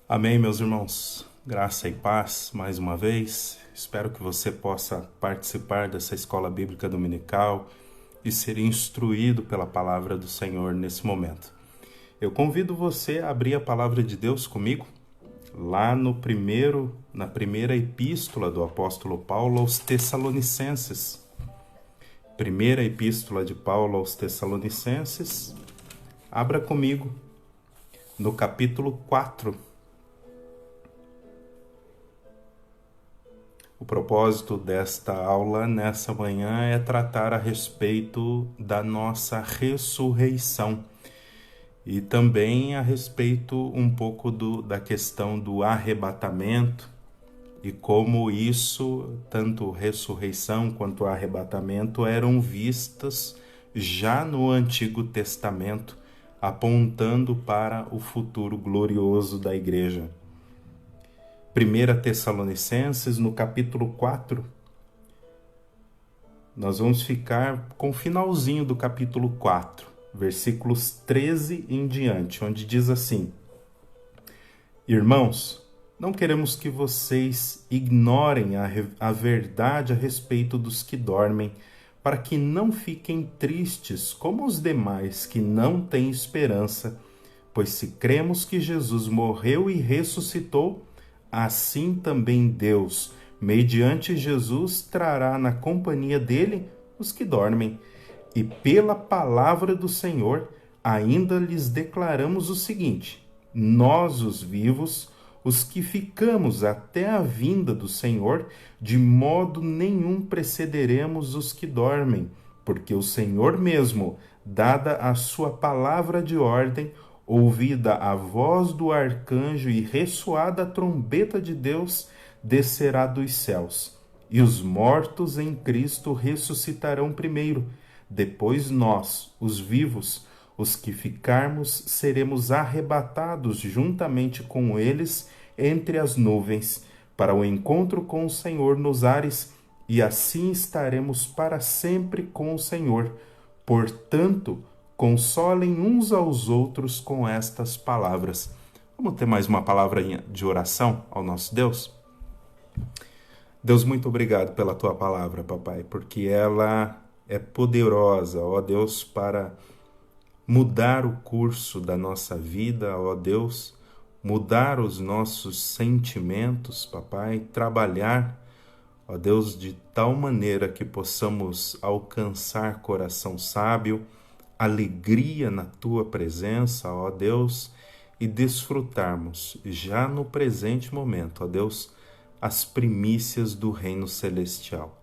Amém, meus irmãos. Graça e paz, mais uma vez. Espero que você possa participar dessa escola bíblica dominical e ser instruído pela palavra do Senhor nesse momento. Eu convido você a abrir a palavra de Deus comigo, lá na primeira epístola do apóstolo Paulo aos Tessalonicenses. Primeira epístola de Paulo aos Tessalonicenses. Abra comigo no capítulo 4. O propósito desta aula nessa manhã é tratar a respeito da nossa ressurreição e também a respeito um pouco da questão do arrebatamento e como isso, tanto ressurreição quanto arrebatamento, eram vistas já no Antigo Testamento, apontando para o futuro glorioso da igreja. 1 Tessalonicenses, no capítulo 4, nós vamos ficar com o finalzinho do capítulo 4, versículos 13 em diante, onde diz assim: Irmãos, não queremos que vocês ignorem a verdade a respeito dos que dormem, para que não fiquem tristes como os demais que não têm esperança, pois se cremos que Jesus morreu e ressuscitou, assim também Deus, mediante Jesus, trará na companhia dele os que dormem. E pela palavra do Senhor, ainda lhes declaramos o seguinte: nós, os vivos, os que ficamos até a vinda do Senhor, de modo nenhum precederemos os que dormem, porque o Senhor mesmo, dada a sua palavra de ordem, ouvida a voz do arcanjo e ressoada a trombeta de Deus, descerá dos céus. E os mortos em Cristo ressuscitarão primeiro. Depois nós, os vivos, os que ficarmos, seremos arrebatados juntamente com eles entre as nuvens, para o encontro com o Senhor nos ares, e assim estaremos para sempre com o Senhor. Portanto, consolem uns aos outros com estas palavras. Vamos ter mais uma palavra de oração ao nosso Deus? Deus, muito obrigado pela tua palavra, papai, porque ela é poderosa, ó Deus, para mudar o curso da nossa vida, ó Deus, mudar os nossos sentimentos, papai, trabalhar, ó Deus, de tal maneira que possamos alcançar coração sábio, alegria na tua presença, ó Deus, e desfrutarmos já no presente momento, ó Deus, as primícias do reino celestial.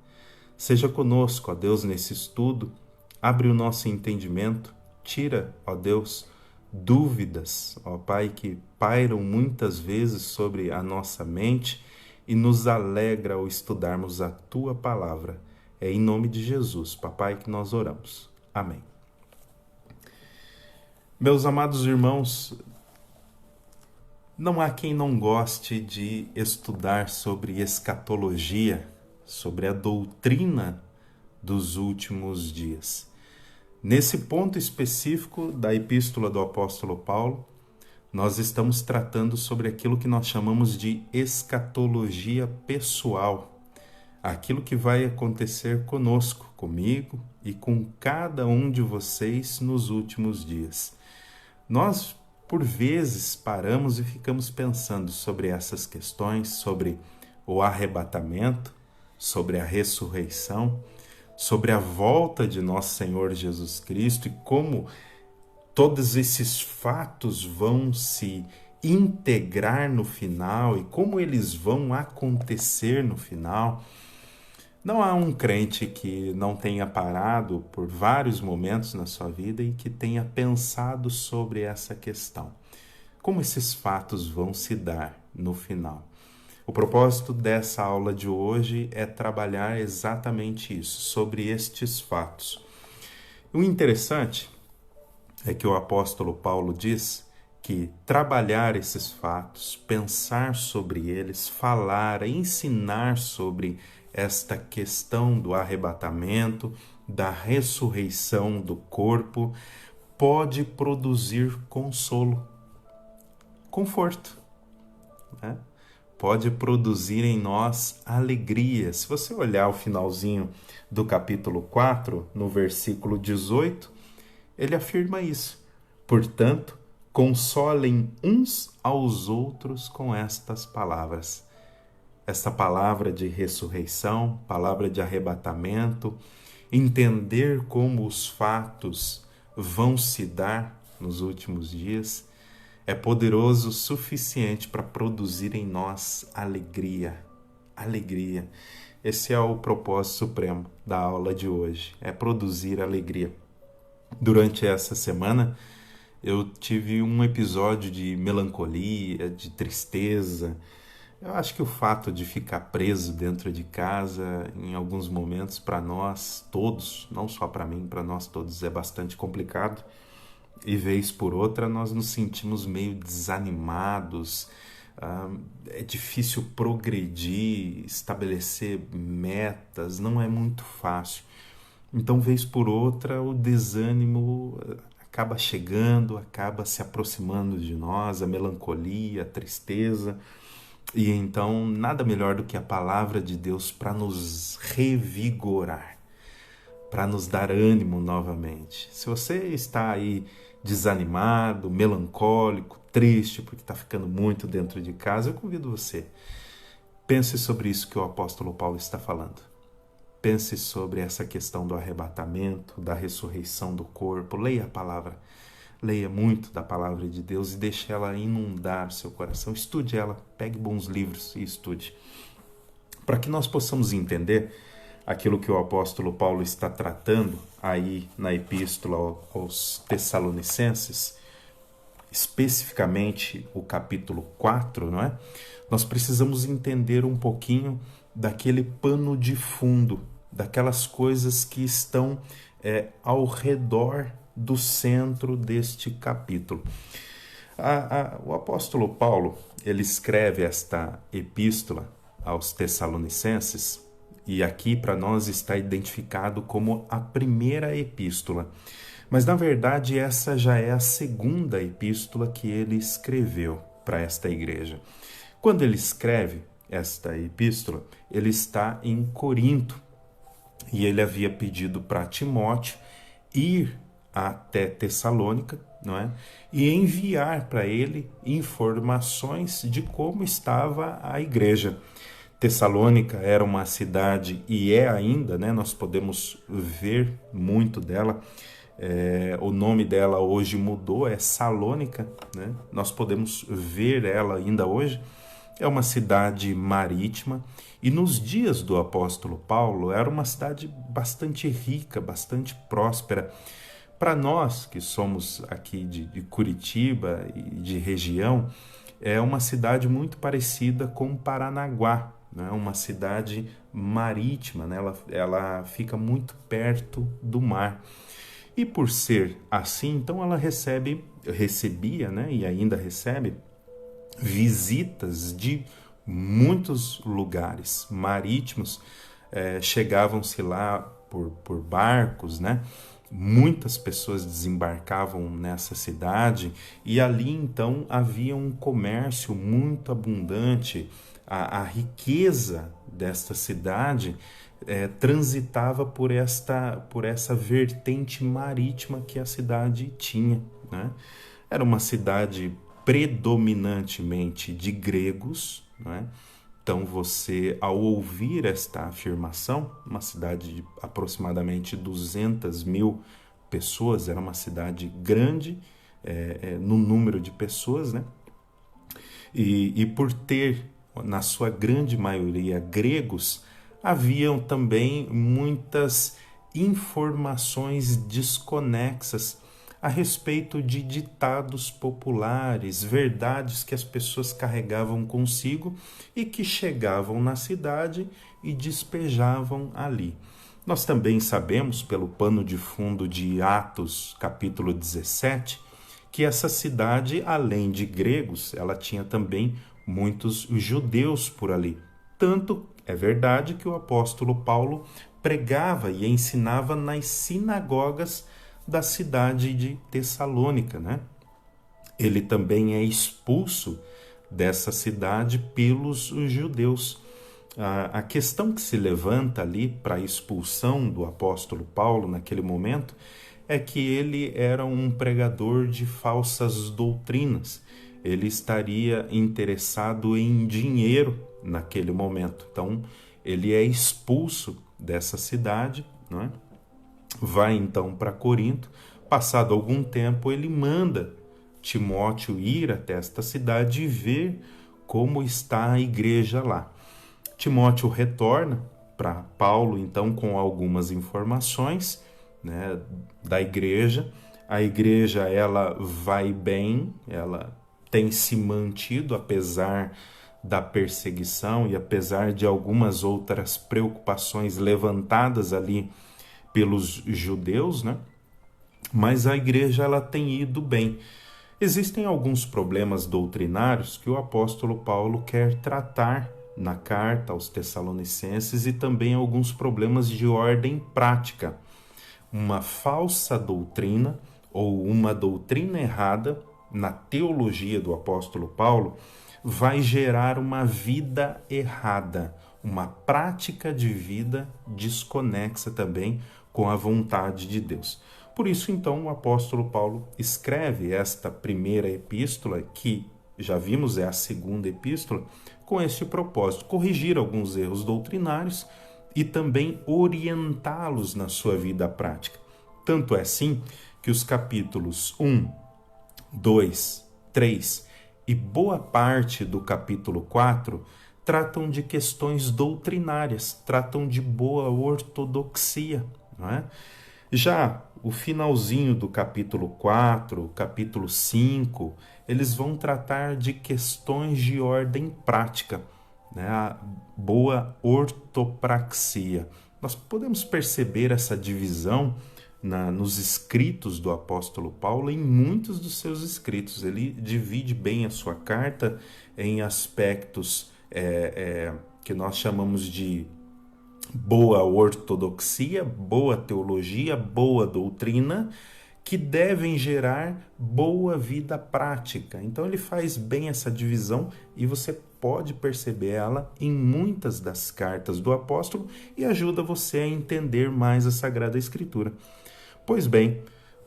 Seja conosco, ó Deus, nesse estudo, abre o nosso entendimento, tira, ó Deus, dúvidas, ó Pai, que pairam muitas vezes sobre a nossa mente e nos alegra ao estudarmos a tua palavra. É em nome de Jesus, papai, que nós oramos. Amém. Meus amados irmãos, não há quem não goste de estudar sobre escatologia, sobre a doutrina dos últimos dias. Nesse ponto específico da epístola do apóstolo Paulo, nós estamos tratando sobre aquilo que nós chamamos de escatologia pessoal, aquilo que vai acontecer conosco, comigo e com cada um de vocês nos últimos dias. Nós, por vezes, paramos e ficamos pensando sobre essas questões, sobre o arrebatamento, sobre a ressurreição, sobre a volta de nosso Senhor Jesus Cristo e como todos esses fatos vão se integrar no final e como eles vão acontecer no final. Não há um crente que não tenha parado por vários momentos na sua vida e que tenha pensado sobre essa questão. Como esses fatos vão se dar no final? O propósito dessa aula de hoje é trabalhar exatamente isso, sobre estes fatos. O interessante é que o apóstolo Paulo diz que trabalhar esses fatos, pensar sobre eles, falar, ensinar sobre esta questão do arrebatamento, da ressurreição do corpo, pode produzir consolo, conforto. né? Pode produzir em nós alegria. Se você olhar o finalzinho do capítulo 4, no versículo 18, ele afirma isso. Portanto, consolem uns aos outros com estas palavras. Esta palavra de ressurreição, palavra de arrebatamento, entender como os fatos vão se dar nos últimos dias, é poderoso o suficiente para produzir em nós alegria. Alegria. Esse é o propósito supremo da aula de hoje, é produzir alegria. Durante essa semana, eu tive um episódio de melancolia, de tristeza. Eu acho que o fato de ficar preso dentro de casa, em alguns momentos, para nós todos, não só para mim, para nós todos, é bastante complicado. E vez por outra, nós nos sentimos meio desanimados. É difícil progredir, estabelecer metas, não é muito fácil. Então, vez por outra, o desânimo acaba chegando, acaba se aproximando de nós, a melancolia, a tristeza. E então, nada melhor do que a palavra de Deus para nos revigorar, para nos dar ânimo novamente. Se você está aí desanimado, melancólico, triste, porque está ficando muito dentro de casa, eu convido você, pense sobre isso que o apóstolo Paulo está falando. Pense sobre essa questão do arrebatamento, da ressurreição do corpo. Leia a palavra. Leia muito da palavra de Deus e deixe ela inundar seu coração. Estude ela, pegue bons livros e estude. Para que nós possamos entender aquilo que o apóstolo Paulo está tratando aí na epístola aos Tessalonicenses, especificamente o capítulo 4, não é? Nós precisamos entender um pouquinho daquele pano de fundo, daquelas coisas que estão ao redor do centro deste capítulo. O apóstolo Paulo, ele escreve esta epístola aos Tessalonicenses, e aqui para nós está identificado como a primeira epístola. Mas na verdade essa já é a segunda epístola que ele escreveu para esta igreja. Quando ele escreve esta epístola, ele está em Corinto e ele havia pedido para Timóteo ir até Tessalônica, não é? E enviar para ele informações de como estava a igreja. Tessalônica era uma cidade, e é ainda, né? Nós podemos ver muito dela. O nome dela hoje mudou, é Salônica, né? Nós podemos ver ela ainda hoje. É uma cidade marítima, e nos dias do apóstolo Paulo era uma cidade bastante rica, bastante próspera. Para nós que somos aqui de Curitiba e de região, é uma cidade muito parecida com Paranaguá, né? Uma cidade marítima, né? Ela fica muito perto do mar. E por ser assim, então ela recebia, né? E ainda recebe visitas de muitos lugares marítimos. Chegavam-se lá por barcos, né? Muitas pessoas desembarcavam nessa cidade e ali então havia um comércio muito abundante. A riqueza desta cidade transitava por essa vertente marítima que a cidade tinha, né? Era uma cidade predominantemente de gregos, né? Então você, ao ouvir esta afirmação, uma cidade de aproximadamente 200 mil pessoas, era uma cidade grande no número de pessoas, né? E por ter, na sua grande maioria, gregos, haviam também muitas informações desconexas a respeito de ditados populares, verdades que as pessoas carregavam consigo e que chegavam na cidade e despejavam ali. Nós também sabemos, pelo pano de fundo de Atos, capítulo 17, que essa cidade, além de gregos, ela tinha também muitos judeus por ali. Tanto é verdade que o apóstolo Paulo pregava e ensinava nas sinagogas da cidade de Tessalônica, né? Ele também é expulso dessa cidade pelos judeus. A questão que se levanta ali para a expulsão do apóstolo Paulo naquele momento é que ele era um pregador de falsas doutrinas. Ele estaria interessado em dinheiro naquele momento. Então, ele é expulso dessa cidade, não é? Vai então para Corinto. Passado algum tempo, ele manda Timóteo ir até esta cidade e ver como está a igreja lá. Timóteo retorna para Paulo, então, com algumas informações, né, da igreja. A igreja, ela vai bem, ela tem se mantido apesar da perseguição e apesar de algumas outras preocupações levantadas ali pelos judeus, né? Mas a igreja, ela tem ido bem. Existem alguns problemas doutrinários que o apóstolo Paulo quer tratar na carta aos Tessalonicenses e também alguns problemas de ordem prática. Uma falsa doutrina ou uma doutrina errada na teologia do apóstolo Paulo vai gerar uma vida errada, uma prática de vida desconexa também com a vontade de Deus. Por isso, então, o apóstolo Paulo escreve esta primeira epístola, que já vimos é a segunda epístola, com este propósito: corrigir alguns erros doutrinários e também orientá-los na sua vida prática. Tanto é assim que os capítulos 1, 2, 3 e boa parte do capítulo 4 tratam de questões doutrinárias, tratam de boa ortodoxia, não é? Já o finalzinho do capítulo 4, capítulo 5, eles vão tratar de questões de ordem prática, né? A boa ortopraxia. Nós podemos perceber essa divisão nos escritos do apóstolo Paulo, em muitos dos seus escritos. Ele divide bem a sua carta em aspectos que nós chamamos de boa ortodoxia, boa teologia, boa doutrina, que devem gerar boa vida prática. Então ele faz bem essa divisão e você pode perceber ela em muitas das cartas do apóstolo e ajuda você a entender mais a Sagrada Escritura. Pois bem,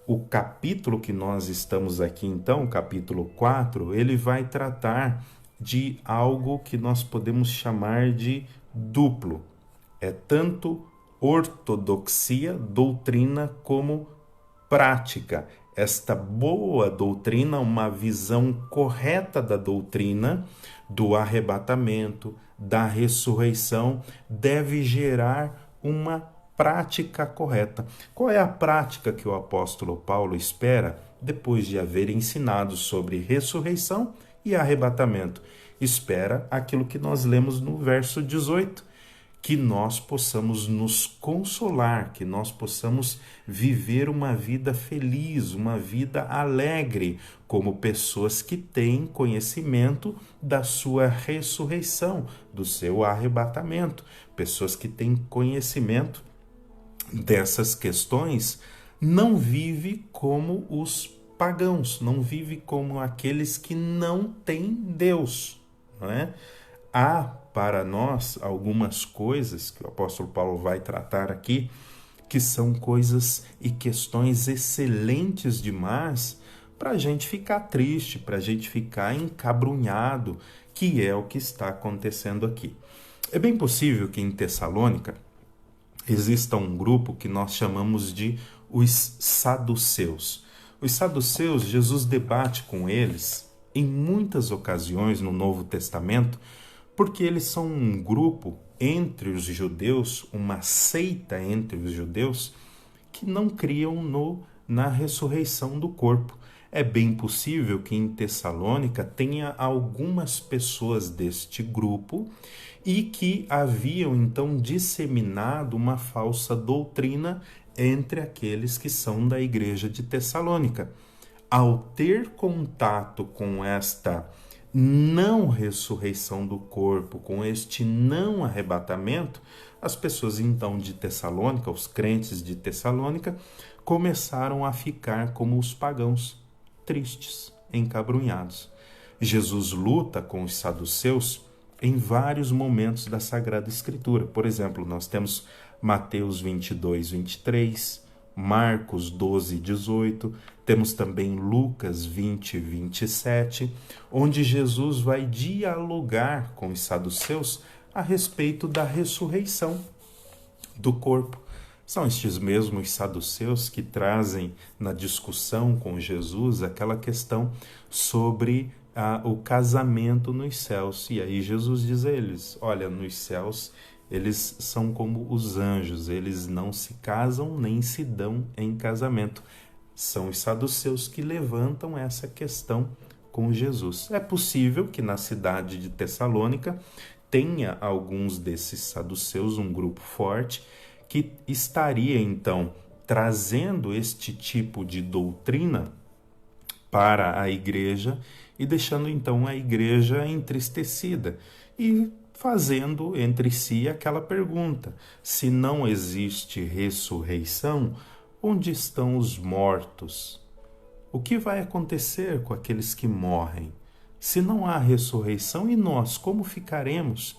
o capítulo que nós estamos aqui então, o capítulo 4, ele vai tratar de algo que nós podemos chamar de duplo. É tanto ortodoxia, doutrina, como prática. Esta boa doutrina, uma visão correta da doutrina, do arrebatamento, da ressurreição, deve gerar uma prática correta. Qual é a prática que o apóstolo Paulo espera depois de haver ensinado sobre ressurreição e arrebatamento? Espera aquilo que nós lemos no verso 18, que nós possamos nos consolar, que nós possamos viver uma vida feliz, uma vida alegre, como pessoas que têm conhecimento da sua ressurreição, do seu arrebatamento, pessoas que têm conhecimento dessas questões. Não vive como os pagãos, não vive como aqueles que não têm Deus, não é? Há para nós algumas coisas que o apóstolo Paulo vai tratar aqui, que são coisas e questões excelentes demais para a gente ficar triste, para a gente ficar encabrunhado, que é o que está acontecendo aqui. É bem possível que em Tessalônica exista um grupo que nós chamamos de os saduceus. Os saduceus, Jesus debate com eles em muitas ocasiões no Novo Testamento, porque eles são um grupo entre os judeus, uma seita entre os judeus, que não criam na ressurreição do corpo. É bem possível que em Tessalônica tenha algumas pessoas deste grupo e que haviam então disseminado uma falsa doutrina entre aqueles que são da igreja de Tessalônica. Ao ter contato com esta não ressurreição do corpo, com este não arrebatamento, as pessoas então de Tessalônica, os crentes de Tessalônica, começaram a ficar como os pagãos, tristes, encabrunhados. Jesus luta com os saduceus em vários momentos da Sagrada Escritura. Por exemplo, nós temos Mateus 22, 23, Marcos 12, 18, temos também Lucas 20, 27, onde Jesus vai dialogar com os saduceus a respeito da ressurreição do corpo. São estes mesmos saduceus que trazem na discussão com Jesus aquela questão sobre o casamento nos céus. E aí Jesus diz a eles, olha, nos céus eles são como os anjos, eles não se casam nem se dão em casamento. São os saduceus que levantam essa questão com Jesus. É possível que na cidade de Tessalônica tenha alguns desses saduceus, um grupo forte, que estaria então trazendo este tipo de doutrina para a igreja e deixando então a igreja entristecida e fazendo entre si aquela pergunta: se não existe ressurreição, onde estão os mortos? O que vai acontecer com aqueles que morrem? Se não há ressurreição, e nós, como ficaremos?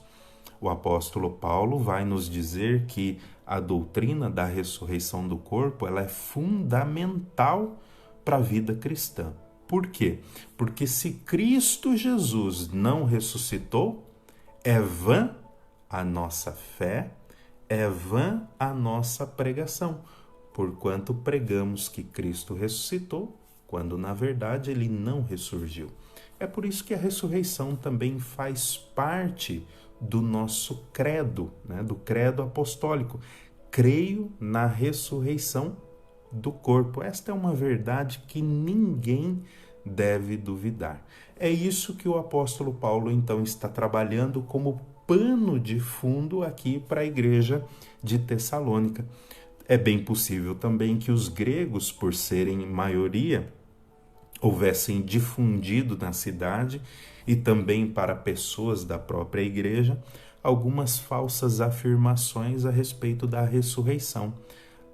O apóstolo Paulo vai nos dizer que a doutrina da ressurreição do corpo ela é fundamental para a vida cristã. Por quê? Porque se Cristo Jesus não ressuscitou, é vã a nossa fé, é vã a nossa pregação, porquanto pregamos que Cristo ressuscitou, quando na verdade ele não ressurgiu. É por isso que a ressurreição também faz parte do nosso credo, do credo apostólico. Creio na ressurreição do corpo. Esta é uma verdade que ninguém deve duvidar. É isso que o apóstolo Paulo então está trabalhando como pano de fundo aqui para a igreja de Tessalônica. É bem possível também que os gregos, por serem maioria, houvessem difundido na cidade e também para pessoas da própria igreja algumas falsas afirmações a respeito da ressurreição.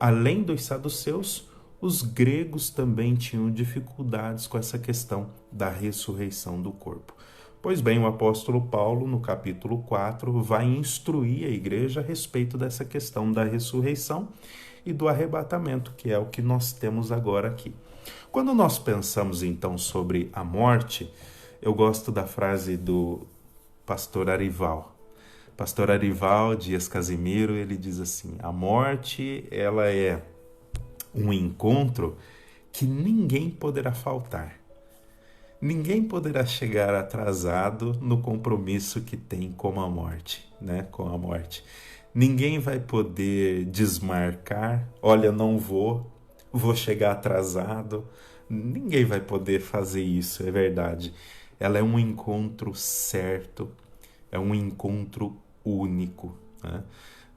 Além dos saduceus, os gregos também tinham dificuldades com essa questão da ressurreição do corpo. Pois bem, o apóstolo Paulo, no capítulo 4, vai instruir a igreja a respeito dessa questão da ressurreição e do arrebatamento, que é o que nós temos agora aqui. Quando nós pensamos então sobre a morte, eu gosto da frase do pastor Arival. Pastor Arival Dias Casimiro, ele diz assim: a morte ela é um encontro que ninguém poderá faltar. Ninguém poderá chegar atrasado no compromisso que tem com a morte, com a morte. Ninguém vai poder desmarcar, olha, não vou chegar atrasado. Ninguém vai poder fazer isso, é verdade. Ela é um encontro certo, é um encontro único.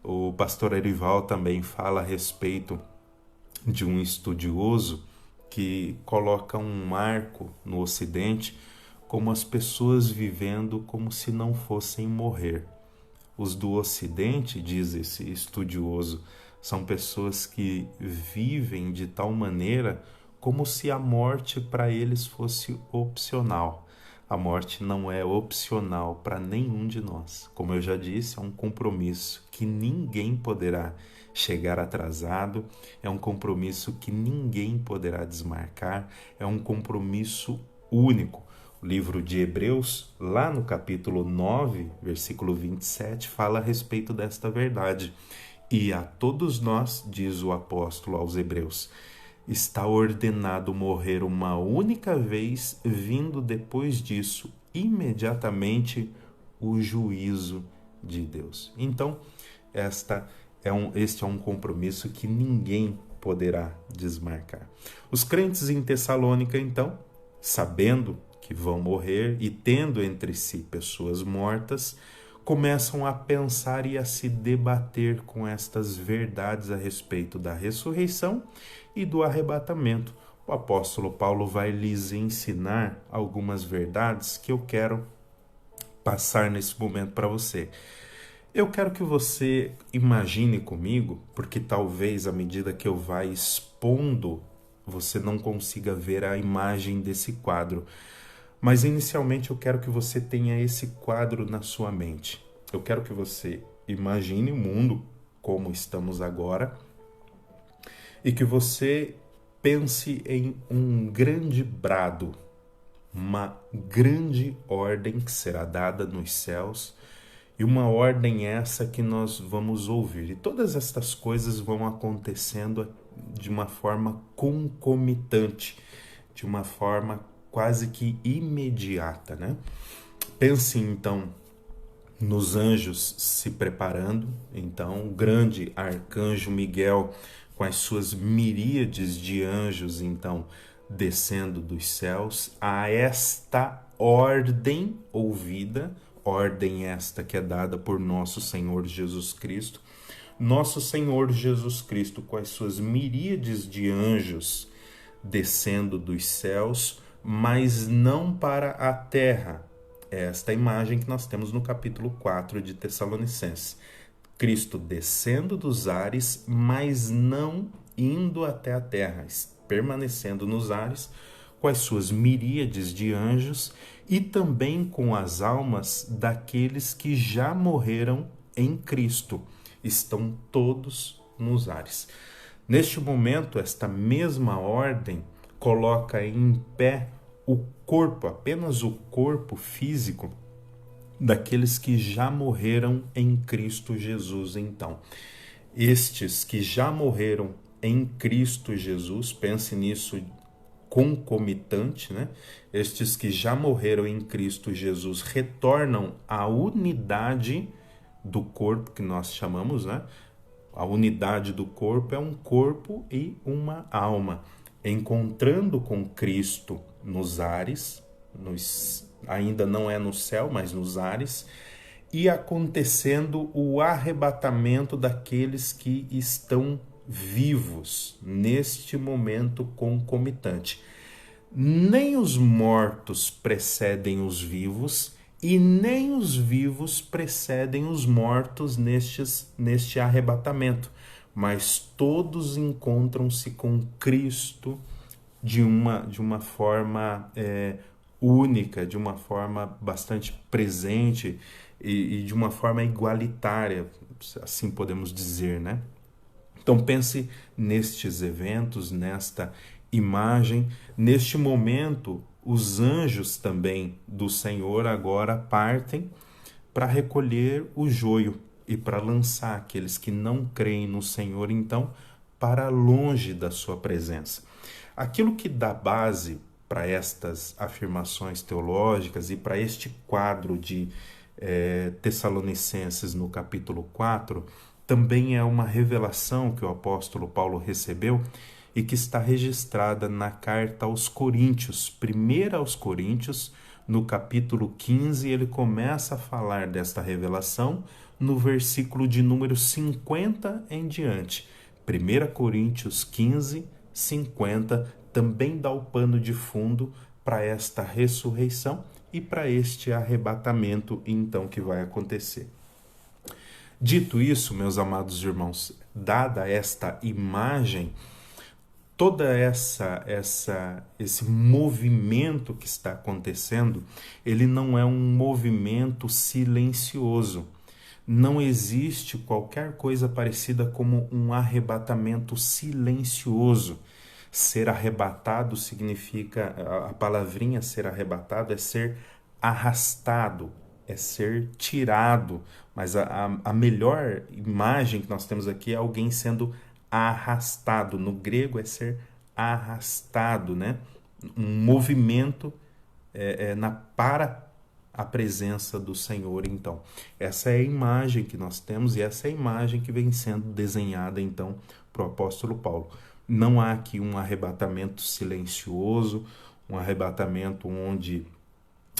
O pastor Erival também fala a respeito de um estudioso que coloca um marco no Ocidente como as pessoas vivendo como se não fossem morrer. Os do Ocidente, diz esse estudioso, são pessoas que vivem de tal maneira como se a morte para eles fosse opcional. A morte não é opcional para nenhum de nós. Como eu já disse, é um compromisso que ninguém poderá chegar atrasado, é um compromisso que ninguém poderá desmarcar, é um compromisso único. O livro de Hebreus, lá no capítulo 9, versículo 27, fala a respeito desta verdade. E a todos nós, diz o apóstolo aos Hebreus, está ordenado morrer uma única vez, vindo depois disso, imediatamente, o juízo de Deus. Então, este é um compromisso que ninguém poderá desmarcar. Os crentes em Tessalônica, então, sabendo que vão morrer e tendo entre si pessoas mortas, começam a pensar e a se debater com estas verdades a respeito da ressurreição e do arrebatamento. O apóstolo Paulo vai lhes ensinar algumas verdades que eu quero passar nesse momento para você. Eu quero que você imagine comigo, porque talvez à medida que eu vá expondo, você não consiga ver a imagem desse quadro. Mas inicialmente eu quero que você tenha esse quadro na sua mente. Eu quero que você imagine o mundo como estamos agora e que você pense em um grande brado, uma grande ordem que será dada nos céus, e uma ordem essa que nós vamos ouvir. E todas estas coisas vão acontecendo de uma forma concomitante, de uma forma quase que imediata, né? Pense então nos anjos se preparando. Então, o grande arcanjo Miguel, com as suas miríades de anjos, então, descendo dos céus, a esta ordem ouvida, ordem esta que é dada por nosso Senhor Jesus Cristo. Nosso Senhor Jesus Cristo, com as suas miríades de anjos descendo dos céus, mas não para a terra. É esta imagem que nós temos no capítulo 4 de Tessalonicenses. Cristo descendo dos ares, mas não indo até a terra, permanecendo nos ares com as suas miríades de anjos e também com as almas daqueles que já morreram em Cristo. Estão todos nos ares. Neste momento, esta mesma ordem coloca em pé o corpo, apenas o corpo físico daqueles que já morreram em Cristo Jesus. Então, estes que já morreram em Cristo Jesus, pense nisso concomitante, né? Estes que já morreram em Cristo Jesus retornam à unidade do corpo que nós chamamos, né? A unidade do corpo é um corpo e uma alma, encontrando com Cristo nos ares, ainda não é no céu, mas nos ares, e acontecendo o arrebatamento daqueles que estão vivos neste momento concomitante. Nem os mortos precedem os vivos, e nem os vivos precedem os mortos neste arrebatamento, mas todos encontram-se com Cristo de uma forma única, de uma forma bastante presente e de uma forma igualitária, assim podemos dizer, né? Então pense nestes eventos, nesta imagem, neste momento. Os anjos também do Senhor agora partem para recolher o joio e para lançar aqueles que não creem no Senhor, então, para longe da sua presença. Aquilo que dá base para estas afirmações teológicas e para este quadro de Tessalonicenses no capítulo 4, também é uma revelação que o apóstolo Paulo recebeu e que está registrada na carta aos Coríntios, 1 aos Coríntios, no capítulo 15, ele começa a falar desta revelação no versículo de número 50 em diante. 1 Coríntios 15, 50, também dá o pano de fundo para esta ressurreição e para este arrebatamento, então, que vai acontecer. Dito isso, meus amados irmãos, dada esta imagem, toda esse movimento que está acontecendo, ele não é um movimento silencioso. Não existe qualquer coisa parecida como um arrebatamento silencioso. Ser arrebatado significa, a palavrinha ser arrebatado é ser arrastado, é ser tirado. Mas a melhor imagem que nós temos aqui é alguém sendo arrastado. No grego é ser arrastado, né? Um movimento para a presença do Senhor. Então, essa é a imagem que nós temos e essa é a imagem que vem sendo desenhada, então, para o apóstolo Paulo. Não há aqui um arrebatamento silencioso, um arrebatamento onde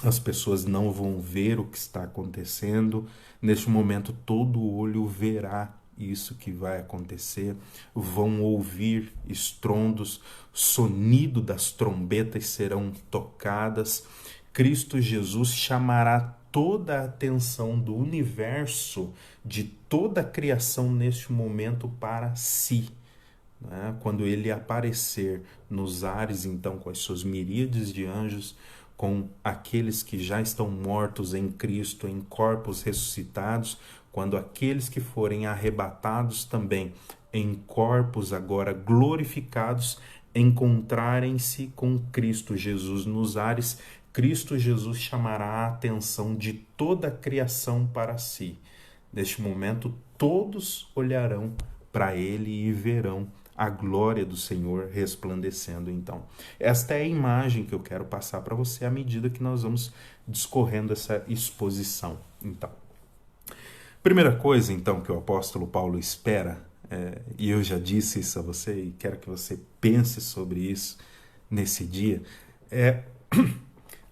as pessoas não vão ver o que está acontecendo. Neste momento, todo olho verá isso que vai acontecer, vão ouvir estrondos, sonido das trombetas serão tocadas. Cristo Jesus chamará toda a atenção do universo, de toda a criação neste momento para si. Quando ele aparecer nos ares, então, com as suas miríades de anjos, com aqueles que já estão mortos em Cristo, em corpos ressuscitados, quando aqueles que forem arrebatados também em corpos agora glorificados encontrarem-se com Cristo Jesus nos ares, Cristo Jesus chamará a atenção de toda a criação para si. Neste momento, todos olharão para ele e verão a glória do Senhor resplandecendo. Então, esta é a imagem que eu quero passar para você à medida que nós vamos discorrendo essa exposição. Então, primeira coisa, então, que o apóstolo Paulo espera, e eu já disse isso a você e quero que você pense sobre isso nesse dia, é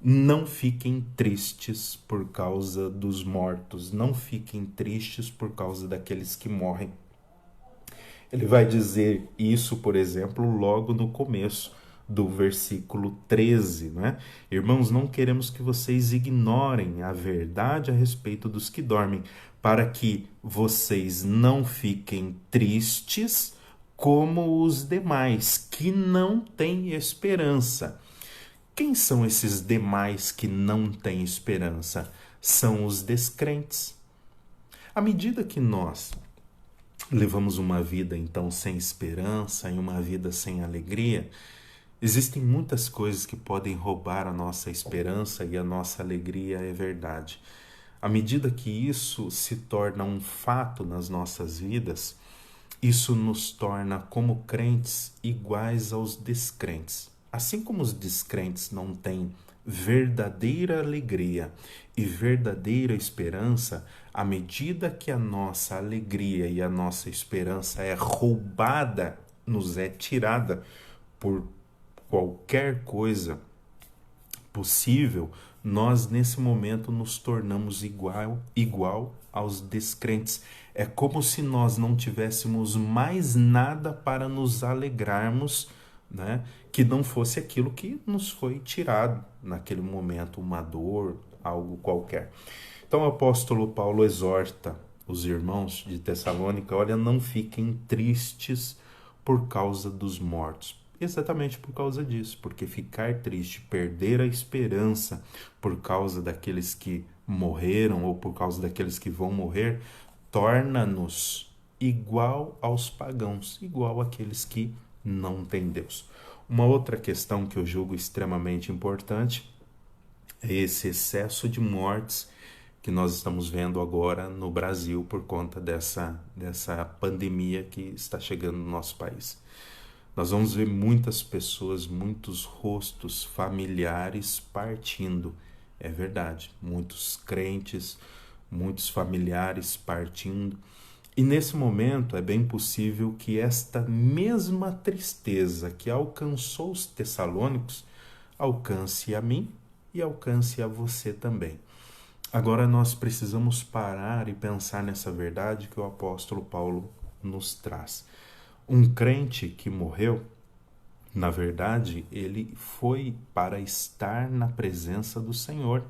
não fiquem tristes por causa dos mortos, não fiquem tristes por causa daqueles que morrem. Ele vai dizer isso, por exemplo, logo no começo do versículo 13, né? Irmãos, não queremos que vocês ignorem a verdade a respeito dos que dormem, para que vocês não fiquem tristes como os demais, que não têm esperança. Quem são esses demais que não têm esperança? São os descrentes. À medida que nós levamos uma vida então sem esperança e uma vida sem alegria, existem muitas coisas que podem roubar a nossa esperança e a nossa alegria, é verdade. À medida que isso se torna um fato nas nossas vidas, isso nos torna, como crentes, iguais aos descrentes. Assim como os descrentes não têm verdadeira alegria e verdadeira esperança, à medida que a nossa alegria e a nossa esperança é roubada, nos é tirada por qualquer coisa possível, nós nesse momento nos tornamos igual aos descrentes. É como se nós não tivéssemos mais nada para nos alegrarmos, né? Que não fosse aquilo que nos foi tirado naquele momento, uma dor, algo qualquer. Então o apóstolo Paulo exorta os irmãos de Tessalônica: olha, não fiquem tristes por causa dos mortos. Exatamente por causa disso, porque ficar triste, perder a esperança por causa daqueles que morreram ou por causa daqueles que vão morrer, torna-nos igual aos pagãos, igual àqueles que não têm Deus. Uma outra questão que eu julgo extremamente importante é esse excesso de mortes que nós estamos vendo agora no Brasil por conta dessa pandemia que está chegando no nosso país. Nós vamos ver muitas pessoas, muitos rostos familiares partindo. É verdade, muitos crentes, muitos familiares partindo. E nesse momento é bem possível que esta mesma tristeza que alcançou os tessalônicos alcance a mim e alcance a você também. Agora nós precisamos parar e pensar nessa verdade que o apóstolo Paulo nos traz. Um crente que morreu, na verdade, ele foi para estar na presença do Senhor.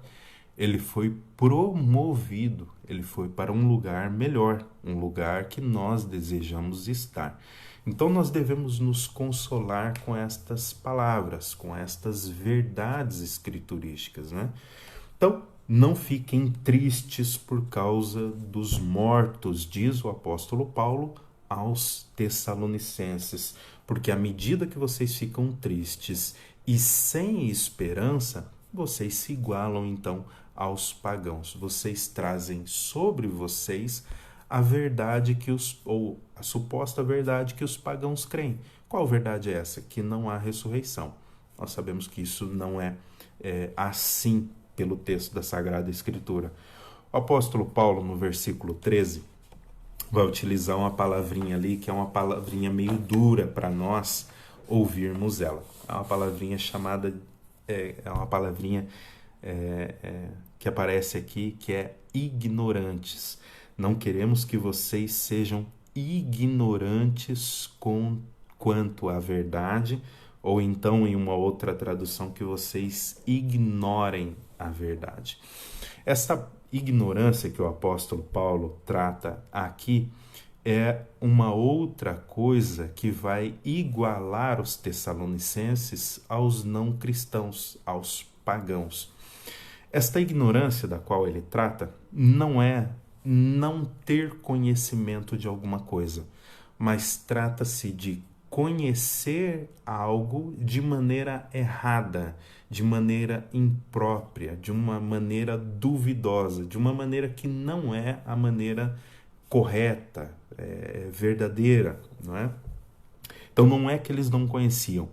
Ele foi promovido, ele foi para um lugar melhor, um lugar que nós desejamos estar. Então nós devemos nos consolar com estas palavras, com estas verdades escriturísticas, né? Então, não fiquem tristes por causa dos mortos, diz o apóstolo Paulo aos Tessalonicenses, porque à medida que vocês ficam tristes e sem esperança, vocês se igualam então aos pagãos. Vocês trazem sobre vocês a verdade ou a suposta verdade que os pagãos creem. Qual verdade é essa? Que não há ressurreição. Nós sabemos que isso não é assim pelo texto da Sagrada Escritura. O apóstolo Paulo, no versículo 13, vai utilizar uma palavrinha ali, que é uma palavrinha meio dura para nós ouvirmos ela. É uma palavrinha chamada, uma palavrinha que aparece aqui, que é ignorantes. Não queremos que vocês sejam ignorantes quanto à verdade, ou então em uma outra tradução, que vocês ignorem a verdade. Essa ignorância que o apóstolo Paulo trata aqui é uma outra coisa que vai igualar os tessalonicenses aos não cristãos, aos pagãos. Esta ignorância da qual ele trata não é não ter conhecimento de alguma coisa, mas trata-se de conhecer algo de maneira errada, de maneira imprópria, de uma maneira duvidosa, de uma maneira que não é a maneira correta, verdadeira, não é? Então não é que eles não conheciam,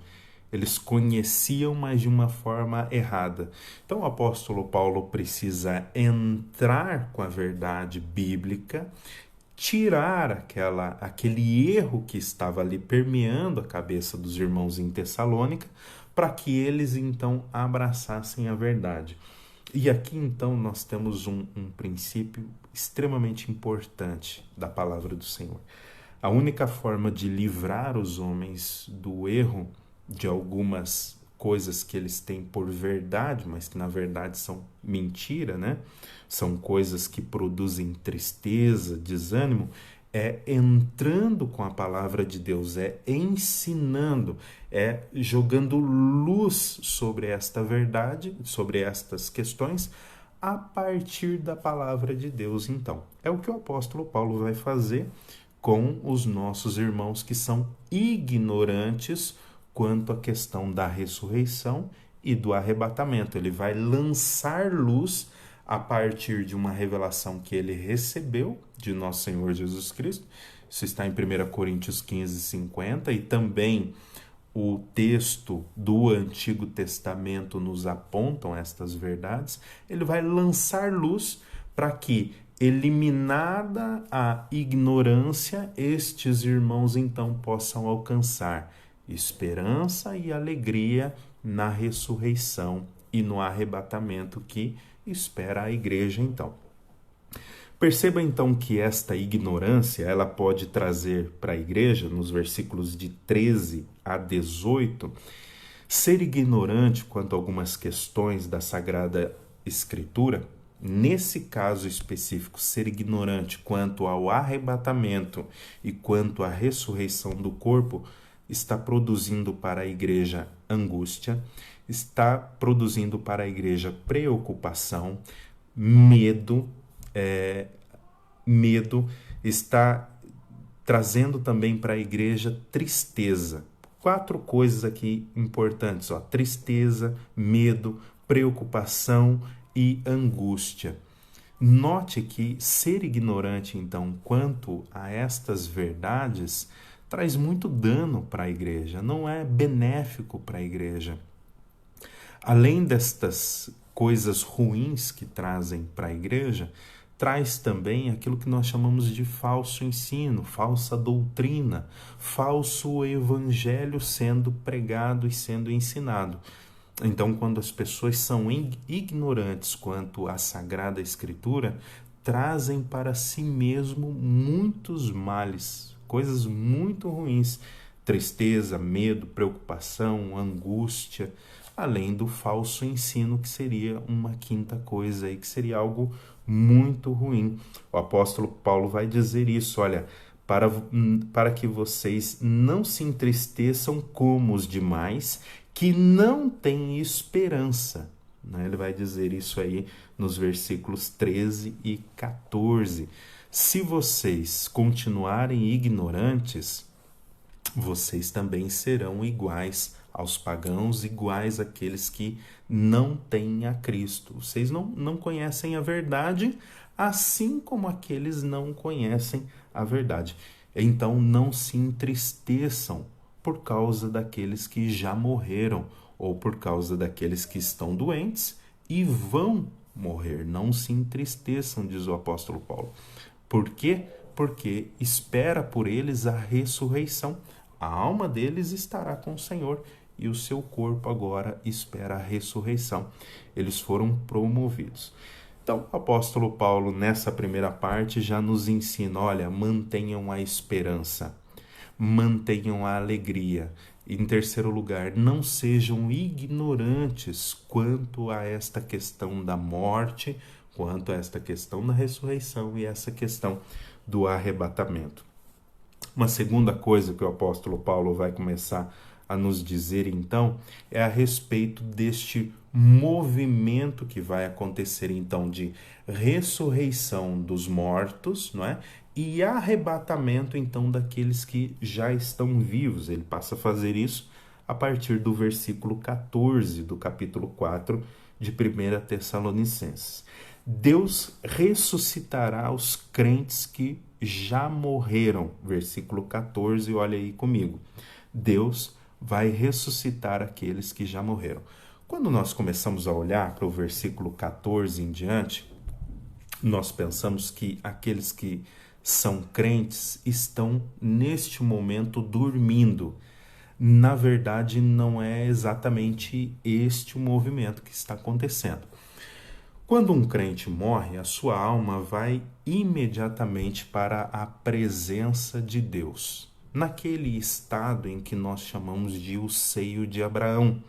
eles conheciam, mas de uma forma errada. Então o apóstolo Paulo precisa entrar com a verdade bíblica, tirar aquele erro que estava ali permeando a cabeça dos irmãos em Tessalônica, para que eles então abraçassem a verdade. E aqui então nós temos um princípio extremamente importante da palavra do Senhor. A única forma de livrar os homens do erro de algumas coisas que eles têm por verdade, mas que na verdade são mentira, né? São coisas que produzem tristeza, desânimo, é entrando com a palavra de Deus, é ensinando, é jogando luz sobre esta verdade, sobre estas questões, a partir da palavra de Deus. Então, é o que o apóstolo Paulo vai fazer com os nossos irmãos que são ignorantes quanto à questão da ressurreição e do arrebatamento. Ele vai lançar luz a partir de uma revelação que ele recebeu de nosso Senhor Jesus Cristo. Isso está em 1 Coríntios 15, 50, e também o texto do Antigo Testamento nos apontam estas verdades. Ele vai lançar luz para que, eliminada a ignorância, estes irmãos então possam alcançar esperança e alegria na ressurreição e no arrebatamento que espera a igreja então. Perceba então que esta ignorância, ela pode trazer para a igreja, nos versículos de 13 a 18, ser ignorante quanto a algumas questões da Sagrada Escritura. Nesse caso específico, ser ignorante quanto ao arrebatamento e quanto à ressurreição do corpo está produzindo para a igreja angústia, está produzindo para a igreja preocupação, medo, está trazendo também para a igreja tristeza. 4 coisas aqui importantes, tristeza, medo, preocupação e angústia. Note que ser ignorante, então, quanto a estas verdades, traz muito dano para a igreja, não é benéfico para a igreja. Além destas coisas ruins que trazem para a igreja, traz também aquilo que nós chamamos de falso ensino, falsa doutrina, falso evangelho sendo pregado e sendo ensinado. Então, quando as pessoas são ignorantes quanto à Sagrada Escritura, trazem para si mesmo muitos males, coisas muito ruins, tristeza, medo, preocupação, angústia, além do falso ensino, que seria uma quinta coisa aí, que seria algo muito ruim. O apóstolo Paulo vai dizer isso, olha, para que vocês não se entristeçam como os demais, que não têm esperança. Ele vai dizer isso aí nos versículos 13 e 14. Se vocês continuarem ignorantes, vocês também serão iguais aos pagãos, iguais àqueles que não têm a Cristo. Vocês não conhecem a verdade, assim como aqueles não conhecem a verdade. Então não se entristeçam por causa daqueles que já morreram, ou por causa daqueles que estão doentes e vão morrer. Não se entristeçam, diz o apóstolo Paulo. Por quê? Porque espera por eles a ressurreição. A alma deles estará com o Senhor e o seu corpo agora espera a ressurreição. Eles foram promovidos. Então, o apóstolo Paulo, nessa primeira parte, já nos ensina, olha, mantenham a esperança, mantenham a alegria. Em terceiro lugar, não sejam ignorantes quanto a esta questão da morte, quanto a esta questão da ressurreição e essa questão do arrebatamento. Uma segunda coisa que o apóstolo Paulo vai começar a nos dizer, então, é a respeito deste movimento que vai acontecer então de ressurreição dos mortos, não é? E arrebatamento então daqueles que já estão vivos. Ele passa a fazer isso a partir do versículo 14 do capítulo 4 de 1 Tessalonicenses. Deus ressuscitará os crentes que já morreram. Versículo 14, olha aí comigo. Deus vai ressuscitar aqueles que já morreram. Quando nós começamos a olhar para o versículo 14 em diante, nós pensamos que aqueles que são crentes estão neste momento dormindo. Na verdade, não é exatamente este o movimento que está acontecendo. Quando um crente morre, a sua alma vai imediatamente para a presença de Deus, naquele estado em que nós chamamos de o seio de Abraão.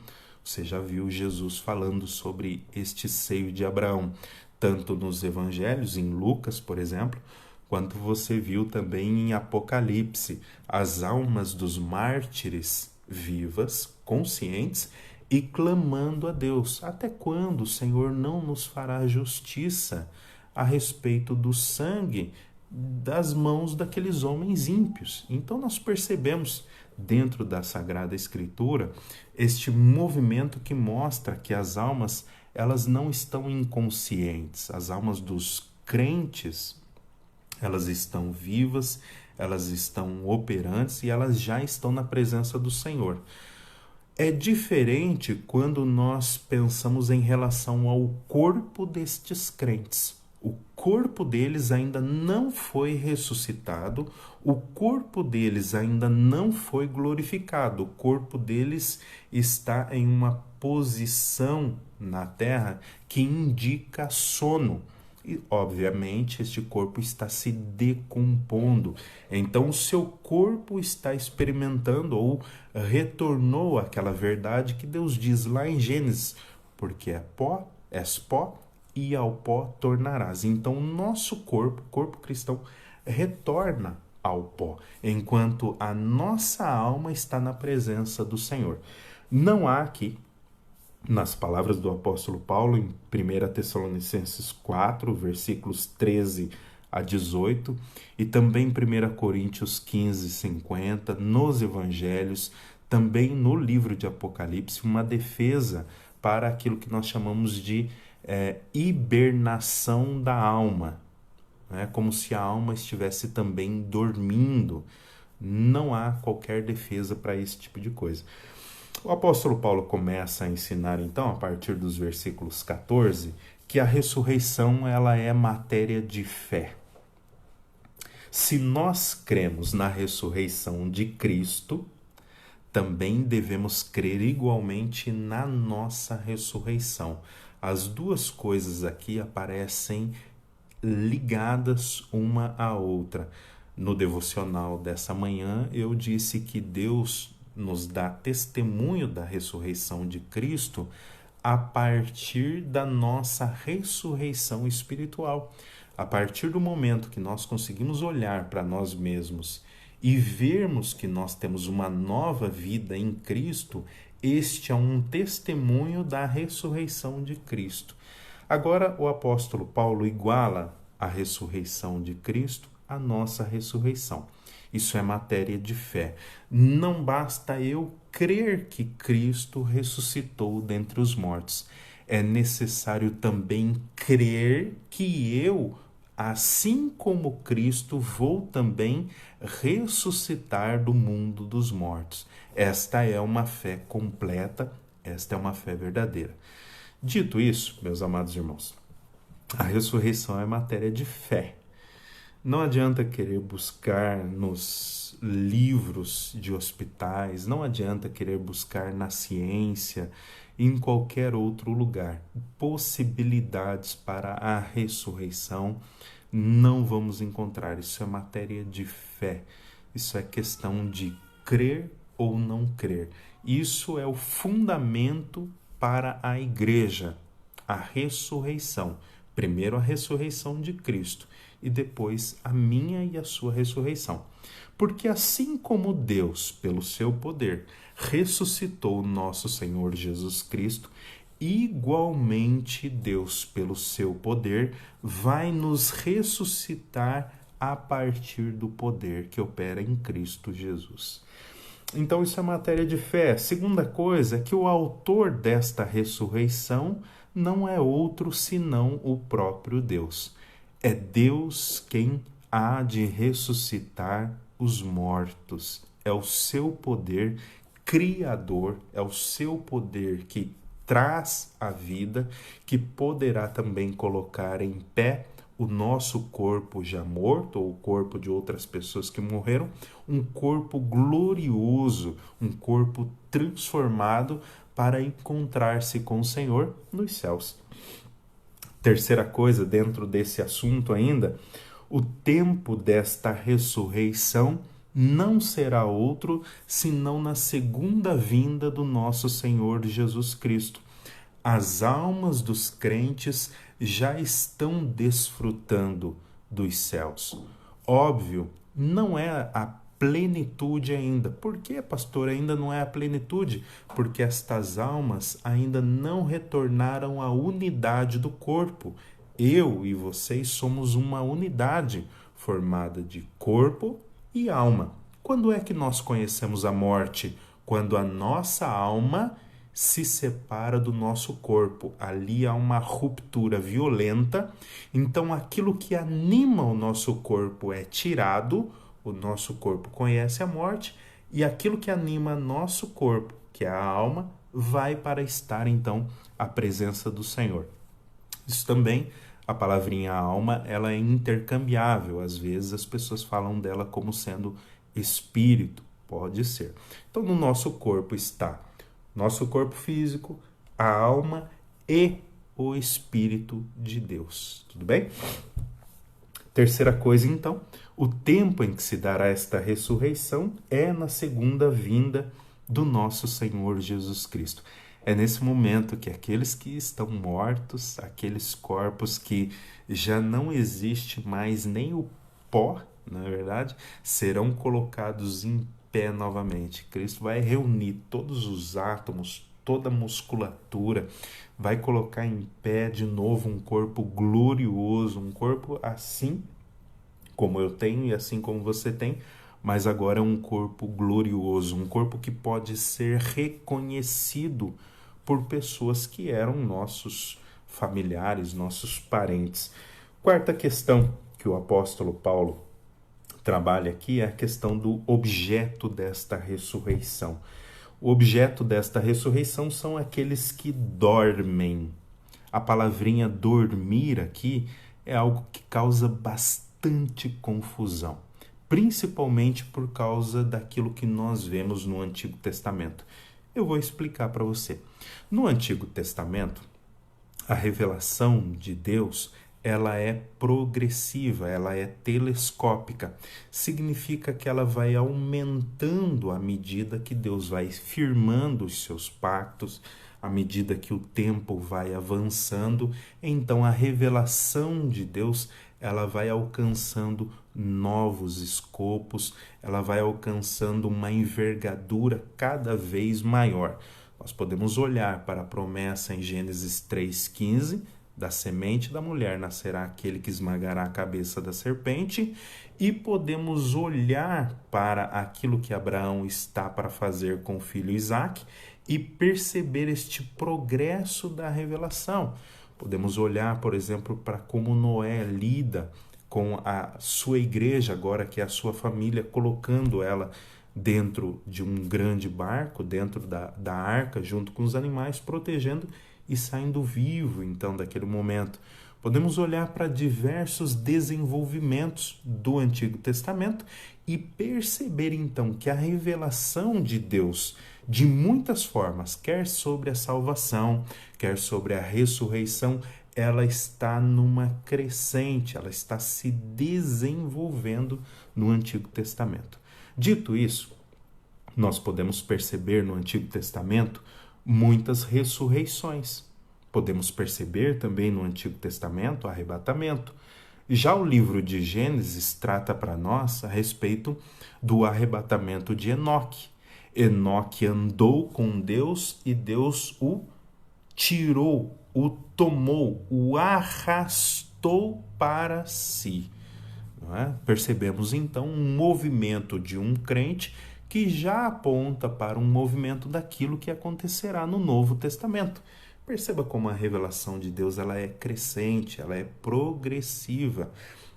Você já viu Jesus falando sobre este seio de Abraão, tanto nos evangelhos, em Lucas, por exemplo, quanto você viu também em Apocalipse, as almas dos mártires vivas, conscientes e clamando a Deus. Até quando o Senhor não nos fará justiça a respeito do sangue das mãos daqueles homens ímpios? Então nós percebemos dentro da Sagrada Escritura este movimento que mostra que as almas, elas não estão inconscientes. As almas dos crentes, elas estão vivas, elas estão operantes e elas já estão na presença do Senhor. É diferente quando nós pensamos em relação ao corpo destes crentes. O corpo deles ainda não foi ressuscitado, o corpo deles ainda não foi glorificado, o corpo deles está em uma posição na terra que indica sono. E, obviamente, este corpo está se decompondo. Então, o seu corpo está experimentando ou retornou àquela verdade que Deus diz lá em Gênesis: porque és pó, e ao pó tornarás. Então, o nosso corpo, o corpo cristão, retorna ao pó, enquanto a nossa alma está na presença do Senhor. Não há aqui, nas palavras do apóstolo Paulo, em 1 Tessalonicenses 4, versículos 13 a 18, e também em 1 Coríntios 15, 50, nos evangelhos, também no livro de Apocalipse, uma defesa para aquilo que nós chamamos de hibernação da alma, né? Como se a alma estivesse também dormindo. Não há qualquer defesa para esse tipo de coisa. O apóstolo Paulo começa a ensinar, então, a partir dos versículos 14, que a ressurreição ela é matéria de fé. Se nós cremos na ressurreição de Cristo, também devemos crer igualmente na nossa ressurreição. As duas coisas aqui aparecem ligadas uma à outra. No devocional dessa manhã, eu disse que Deus nos dá testemunho da ressurreição de Cristo a partir da nossa ressurreição espiritual. A partir do momento que nós conseguimos olhar para nós mesmos e vermos que nós temos uma nova vida em Cristo, este é um testemunho da ressurreição de Cristo. Agora, o apóstolo Paulo iguala a ressurreição de Cristo à nossa ressurreição. Isso é matéria de fé. Não basta eu crer que Cristo ressuscitou dentre os mortos. É necessário também crer que eu, assim como Cristo, vou também ressuscitar do mundo dos mortos. Esta é uma fé completa, esta é uma fé verdadeira. Dito isso, meus amados irmãos, a ressurreição é matéria de fé. Não adianta querer buscar nos livros de hospitais, não adianta querer buscar na ciência, em qualquer outro lugar, possibilidades para a ressurreição. Não vamos encontrar. Isso é matéria de fé. Isso é questão de crer ou não crer. Isso é o fundamento para a igreja, a ressurreição. Primeiro a ressurreição de Cristo e depois a minha e a sua ressurreição. Porque assim como Deus, pelo seu poder, ressuscitou nosso Senhor Jesus Cristo, igualmente Deus, pelo seu poder, vai nos ressuscitar a partir do poder que opera em Cristo Jesus. Então isso é matéria de fé. Segunda coisa é que o autor desta ressurreição não é outro senão o próprio Deus. É Deus quem há de ressuscitar os mortos. É o seu poder criador, é o seu poder que traz a vida, que poderá também colocar em pé o nosso corpo já morto, ou o corpo de outras pessoas que morreram, um corpo glorioso, um corpo transformado para encontrar-se com o Senhor nos céus. Terceira coisa, dentro desse assunto ainda, o tempo desta ressurreição não será outro senão na segunda vinda do nosso Senhor Jesus Cristo. As almas dos crentes já estão desfrutando dos céus. Óbvio, não é a plenitude ainda. Por que, pastor, ainda não é a plenitude? Porque estas almas ainda não retornaram à unidade do corpo. Eu e vocês somos uma unidade formada de corpo e alma. Quando é que nós conhecemos a morte? Quando a nossa alma se separa do nosso corpo. Ali há uma ruptura violenta. Então, aquilo que anima o nosso corpo é tirado, o nosso corpo conhece a morte, e aquilo que anima nosso corpo, que é a alma, vai para estar, então, à presença do Senhor. Isso também, a palavrinha alma, ela é intercambiável. Às vezes as pessoas falam dela como sendo espírito. Pode ser. Então, no nosso corpo está nosso corpo físico, a alma e o Espírito de Deus. Tudo bem? Terceira coisa, então, o tempo em que se dará esta ressurreição é na segunda vinda do nosso Senhor Jesus Cristo. É nesse momento que aqueles que estão mortos, aqueles corpos que já não existe mais nem o pó, na verdade, serão colocados em pé novamente. Cristo vai reunir todos os átomos, toda a musculatura, vai colocar em pé de novo um corpo glorioso, um corpo assim como eu tenho e assim como você tem, mas agora é um corpo glorioso, um corpo que pode ser reconhecido por pessoas que eram nossos familiares, nossos parentes. Quarta questão que o apóstolo Paulo trabalha aqui é a questão do objeto desta ressurreição. O objeto desta ressurreição são aqueles que dormem. A palavrinha dormir aqui é algo que causa bastante confusão, principalmente por causa daquilo que nós vemos no Antigo Testamento. Eu vou explicar para você. No Antigo Testamento, a revelação de Deus ela é progressiva, ela é telescópica. Significa que ela vai aumentando à medida que Deus vai firmando os seus pactos, à medida que o tempo vai avançando. Então a revelação de Deus ela vai alcançando novos escopos, ela vai alcançando uma envergadura cada vez maior. Nós podemos olhar para a promessa em Gênesis 3,15, da semente da mulher nascerá aquele que esmagará a cabeça da serpente, e podemos olhar para aquilo que Abraão está para fazer com o filho Isaque e perceber este progresso da revelação. Podemos olhar, por exemplo, para como Noé lida com a sua igreja, agora que é a sua família, colocando ela dentro de um grande barco, dentro da arca, junto com os animais, protegendo e saindo vivo, então, daquele momento. Podemos olhar para diversos desenvolvimentos do Antigo Testamento e perceber, então, que a revelação de Deus, de muitas formas, quer sobre a salvação, quer sobre a ressurreição, ela está numa crescente, ela está se desenvolvendo no Antigo Testamento. Dito isso, nós podemos perceber no Antigo Testamento muitas ressurreições. Podemos perceber também no Antigo Testamento arrebatamento. Já o livro de Gênesis trata para nós a respeito do arrebatamento de Enoque. Enoque andou com Deus e Deus o tirou, o tomou, o arrastou para si. Não é? Percebemos então um movimento de um crente que já aponta para um movimento daquilo que acontecerá no Novo Testamento. Perceba como a revelação de Deus ela é crescente, ela é progressiva.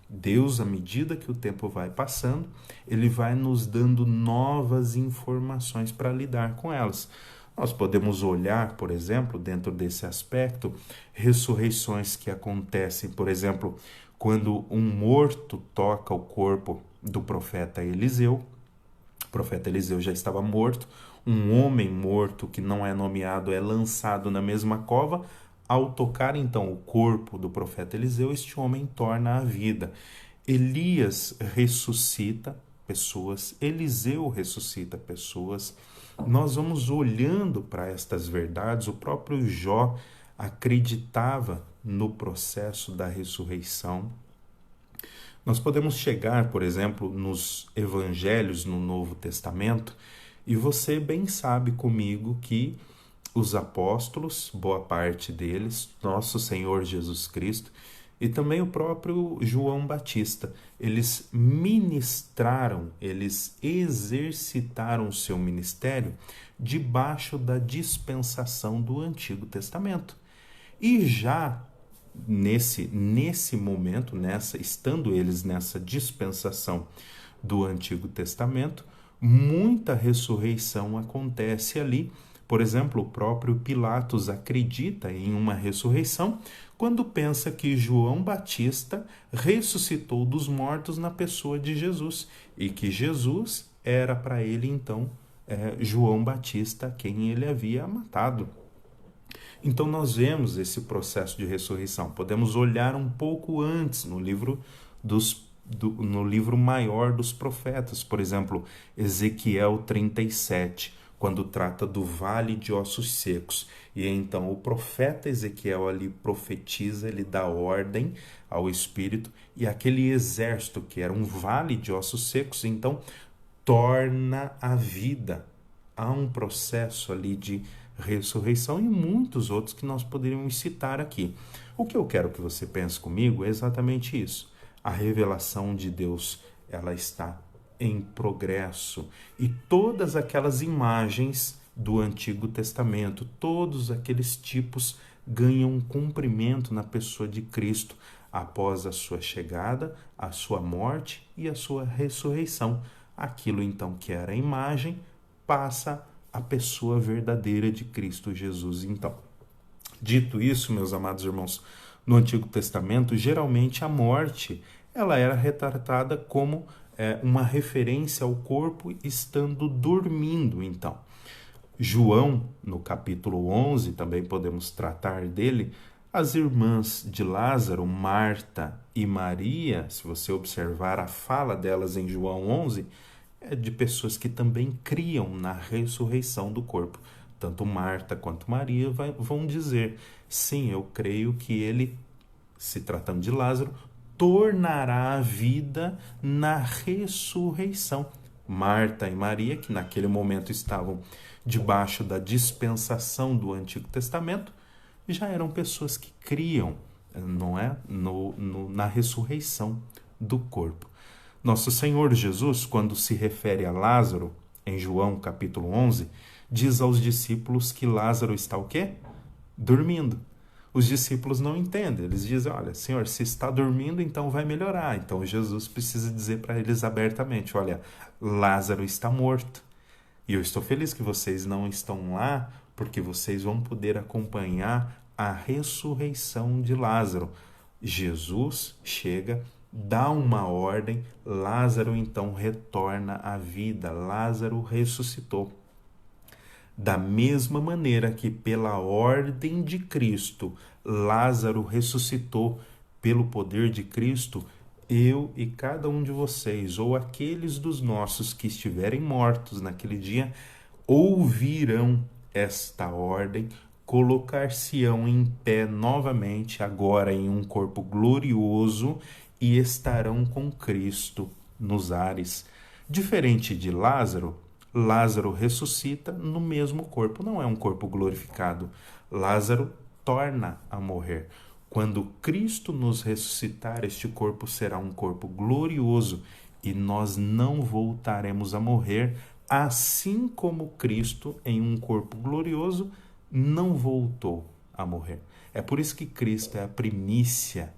Deus, à medida que o tempo vai passando, ele vai nos dando novas informações para lidar com elas. Nós podemos olhar, por exemplo, dentro desse aspecto, ressurreições que acontecem, por exemplo, quando um morto toca o corpo do profeta Eliseu. O profeta Eliseu já estava morto, um homem morto que não é nomeado é lançado na mesma cova. Ao tocar então o corpo do profeta Eliseu, este homem torna a vida. Elias ressuscita pessoas, Eliseu ressuscita pessoas. Nós vamos olhando para estas verdades. O próprio Jó acreditava no processo da ressurreição. Nós podemos chegar, por exemplo, nos evangelhos no Novo Testamento, e você bem sabe comigo que os apóstolos, boa parte deles, nosso Senhor Jesus Cristo, e também o próprio João Batista, eles ministraram, eles exercitaram o seu ministério debaixo da dispensação do Antigo Testamento. E já nesse momento, estando eles nessa dispensação do Antigo Testamento, muita ressurreição acontece ali. Por exemplo, o próprio Pilatos acredita em uma ressurreição quando pensa que João Batista ressuscitou dos mortos na pessoa de Jesus e que Jesus era para ele, então, João Batista, quem ele havia matado. Então nós vemos esse processo de ressurreição. Podemos olhar um pouco antes no livro maior dos profetas, por exemplo, Ezequiel 37, quando trata do vale de ossos secos. E então o profeta Ezequiel ali profetiza, ele dá ordem ao Espírito, e aquele exército que era um vale de ossos secos, então torna a vida. Há um processo ali de ressurreição e muitos outros que nós poderíamos citar aqui. O que eu quero que você pense comigo é exatamente isso. A revelação de Deus, ela está em progresso, e todas aquelas imagens do Antigo Testamento, todos aqueles tipos ganham cumprimento na pessoa de Cristo após a sua chegada, a sua morte e a sua ressurreição. Aquilo então que era a imagem passa a pessoa verdadeira de Cristo Jesus. Então, dito isso, meus amados irmãos, no Antigo Testamento, geralmente a morte ela era retratada como uma referência ao corpo estando dormindo. Então, João, no capítulo 11, também podemos tratar dele, as irmãs de Lázaro, Marta e Maria, se você observar a fala delas em João 11, é de pessoas que também criam na ressurreição do corpo. Tanto Marta quanto Maria vão dizer, sim, eu creio que ele, se tratando de Lázaro, tornará a vida na ressurreição. Marta e Maria, que naquele momento estavam debaixo da dispensação do Antigo Testamento, já eram pessoas que criam, não é, na ressurreição do corpo. Nosso Senhor Jesus, quando se refere a Lázaro, em João capítulo 11, diz aos discípulos que Lázaro está o quê? Dormindo. Os discípulos não entendem, eles dizem, olha, Senhor, se está dormindo, então vai melhorar. Então Jesus precisa dizer para eles abertamente, olha, Lázaro está morto. E eu estou feliz que vocês não estão lá, porque vocês vão poder acompanhar a ressurreição de Lázaro. Jesus chega, dá uma ordem, Lázaro então retorna à vida, Lázaro ressuscitou. Da mesma maneira que pela ordem de Cristo, Lázaro ressuscitou, pelo poder de Cristo, eu e cada um de vocês, ou aqueles dos nossos que estiverem mortos naquele dia, ouvirão esta ordem, colocar-se-ão em pé novamente, agora em um corpo glorioso, e estarão com Cristo nos ares. Diferente de Lázaro, Lázaro ressuscita no mesmo corpo, não é um corpo glorificado. Lázaro torna a morrer. Quando Cristo nos ressuscitar, este corpo será um corpo glorioso e nós não voltaremos a morrer, assim como Cristo, em um corpo glorioso, não voltou a morrer. É por isso que Cristo é a primícia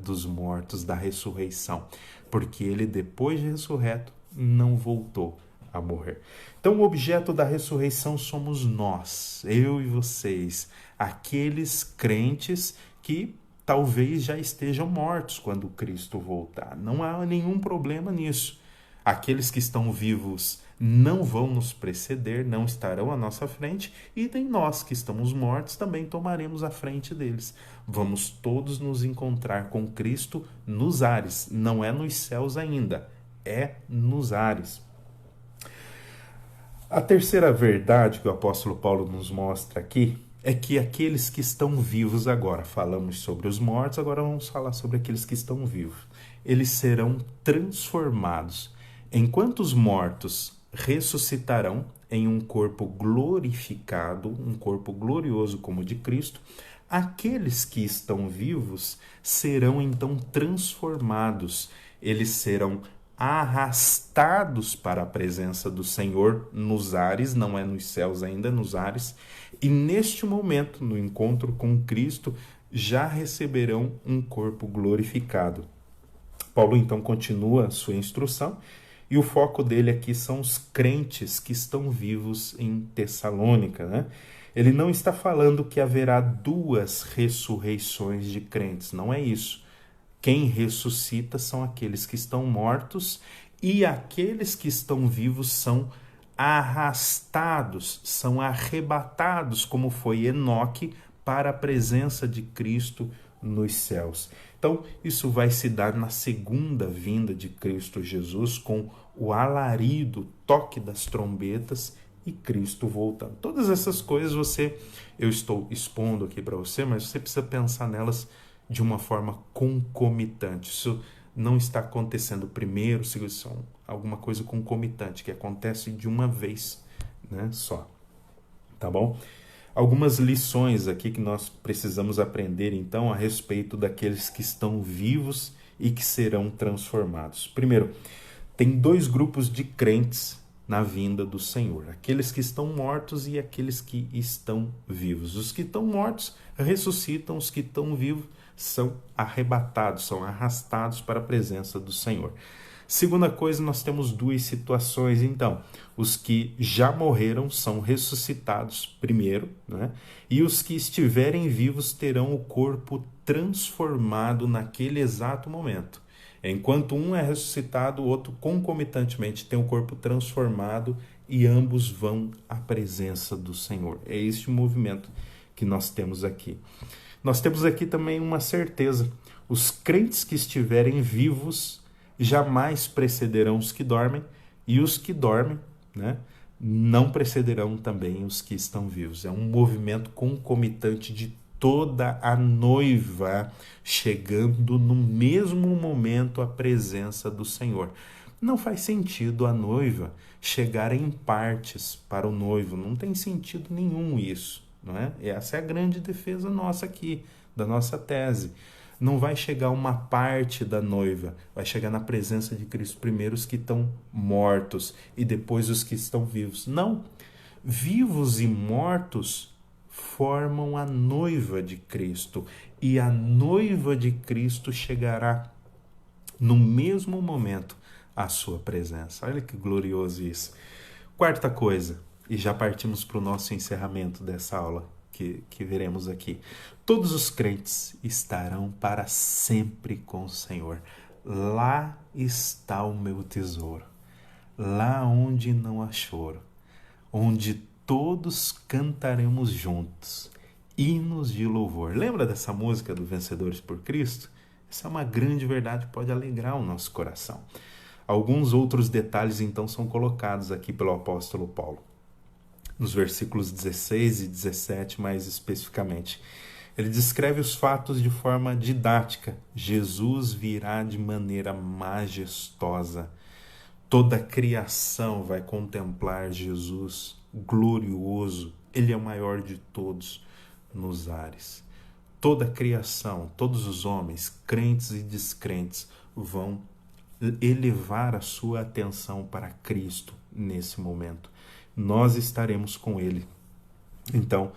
dos mortos, da ressurreição, porque ele, depois de ressurreto, não voltou a morrer. Então, o objeto da ressurreição somos nós, eu e vocês, aqueles crentes que talvez já estejam mortos quando Cristo voltar. Não há nenhum problema nisso. Aqueles que estão vivos não vão nos preceder, não estarão à nossa frente, e nem nós que estamos mortos também tomaremos a frente deles. Vamos todos nos encontrar com Cristo nos ares, não é nos céus ainda, é nos ares. A terceira verdade que o apóstolo Paulo nos mostra aqui é que aqueles que estão vivos agora, falamos sobre os mortos, agora vamos falar sobre aqueles que estão vivos. Eles serão transformados. Enquanto os mortos ressuscitarão em um corpo glorificado, um corpo glorioso como o de Cristo, aqueles que estão vivos serão então transformados. Eles serão arrastados para a presença do Senhor nos ares, não é nos céus ainda, nos ares, e neste momento, no encontro com Cristo, já receberão um corpo glorificado. Paulo então continua sua instrução, e o foco dele aqui são os crentes que estão vivos em Tessalônica, né? Ele não está falando que haverá duas ressurreições de crentes, não é isso. Quem ressuscita são aqueles que estão mortos, e aqueles que estão vivos são arrastados, são arrebatados, como foi Enoque, para a presença de Cristo nos céus. Então, isso vai se dar na segunda vinda de Cristo Jesus, com o alarido, toque das trombetas e Cristo voltando. Todas essas coisas eu estou expondo aqui para você, mas você precisa pensar nelas de uma forma concomitante. Isso não está acontecendo primeiro, são alguma coisa concomitante, que acontece de uma vez, né, só. Tá bom? Algumas lições aqui que nós precisamos aprender, então, a respeito daqueles que estão vivos e que serão transformados. Primeiro, tem dois grupos de crentes na vinda do Senhor: aqueles que estão mortos e aqueles que estão vivos. Os que estão mortos ressuscitam, os que estão vivos são arrebatados, são arrastados para a presença do Senhor. Segunda coisa, nós temos duas situações, então. Os que já morreram são ressuscitados primeiro, né? E os que estiverem vivos terão o corpo transformado naquele exato momento. Enquanto um é ressuscitado, o outro concomitantemente tem o corpo transformado e ambos vão à presença do Senhor. É este o movimento que nós temos aqui. Nós temos aqui também uma certeza: os crentes que estiverem vivos jamais precederão os que dormem, e os que dormem, né, não precederão também os que estão vivos. É um movimento concomitante de toda a noiva chegando no mesmo momento à presença do Senhor. Não faz sentido a noiva chegar em partes para o noivo, não tem sentido nenhum isso, não é? Essa é a grande defesa nossa aqui, da nossa tese. Não vai chegar uma parte da noiva, vai chegar na presença de Cristo primeiro os que estão mortos e depois os que estão vivos. Não, vivos e mortos formam a noiva de Cristo, e a noiva de Cristo chegará no mesmo momento à sua presença. Olha que glorioso isso. Quarta coisa, e já partimos para o nosso encerramento dessa aula que veremos aqui. Todos os crentes estarão para sempre com o Senhor. Lá está o meu tesouro, lá onde não há choro, onde todos cantaremos juntos hinos de louvor. Lembra dessa música do Vencedores por Cristo? Essa é uma grande verdade que pode alegrar o nosso coração. Alguns outros detalhes, então, são colocados aqui pelo apóstolo Paulo, nos versículos 16 e 17, mais especificamente. Ele descreve os fatos de forma didática. Jesus virá de maneira majestosa. Toda a criação vai contemplar Jesus glorioso. Ele é o maior de todos. nos ares. Toda a criação, todos os homens, crentes e descrentes, vão elevar a sua atenção para Cristo nesse momento. Nós estaremos com Ele. Então,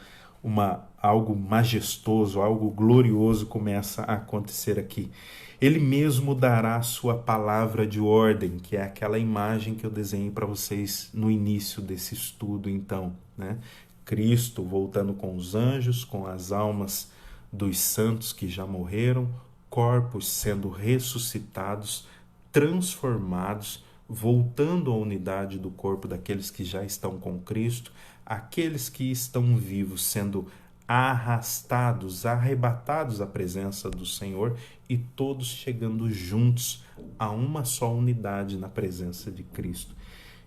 algo majestoso, algo glorioso começa a acontecer aqui. Ele mesmo dará a sua palavra de ordem, que é aquela imagem que eu desenhei para vocês no início desse estudo, então, né? Cristo voltando com os anjos, com as almas dos santos que já morreram, corpos sendo ressuscitados, transformados, voltando à unidade do corpo daqueles que já estão com Cristo, aqueles que estão vivos sendo arrastados, arrebatados à presença do Senhor e todos chegando juntos a uma só unidade na presença de Cristo.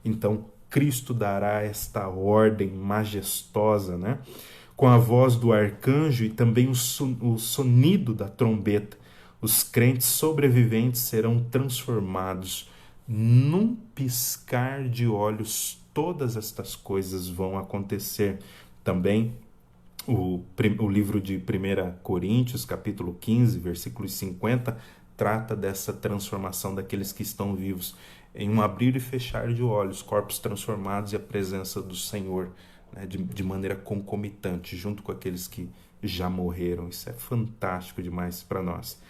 Então, Cristo dará esta ordem majestosa, né? Com a voz do arcanjo e também o sonido da trombeta. Os crentes sobreviventes serão transformados num piscar de olhos. Todas estas coisas vão acontecer. Também o livro de 1 Coríntios, capítulo 15, versículos 50, trata dessa transformação daqueles que estão vivos. Em um abrir e fechar de olhos, corpos transformados e a presença do Senhor, né, de maneira concomitante, junto com aqueles que já morreram. Isso é fantástico demais para nós.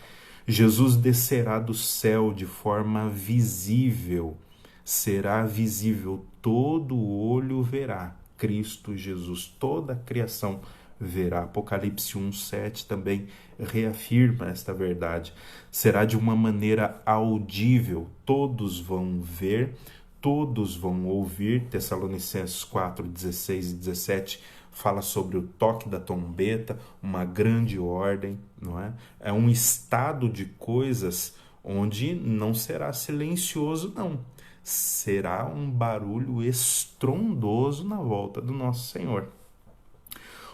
Jesus descerá do céu de forma visível. Será visível, todo olho verá Cristo Jesus, toda a criação verá. Apocalipse 1:7 também reafirma esta verdade. Será de uma maneira audível, todos vão ver, todos vão ouvir. Tessalonicenses 4:16 e 17 fala sobre o toque da trombeta, uma grande ordem, não é? É um estado de coisas onde não será silencioso, não. Será um barulho estrondoso na volta do nosso Senhor.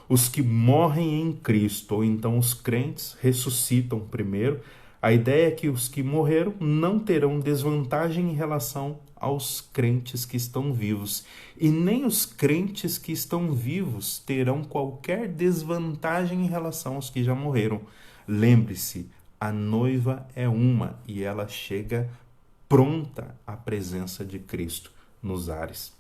Os que morrem em Cristo, ou então os crentes, ressuscitam primeiro. A ideia é que os que morreram não terão desvantagem em relação aos crentes que estão vivos. E nem os crentes que estão vivos terão qualquer desvantagem em relação aos que já morreram. Lembre-se, a noiva é uma e ela chega pronta à presença de Cristo nos ares.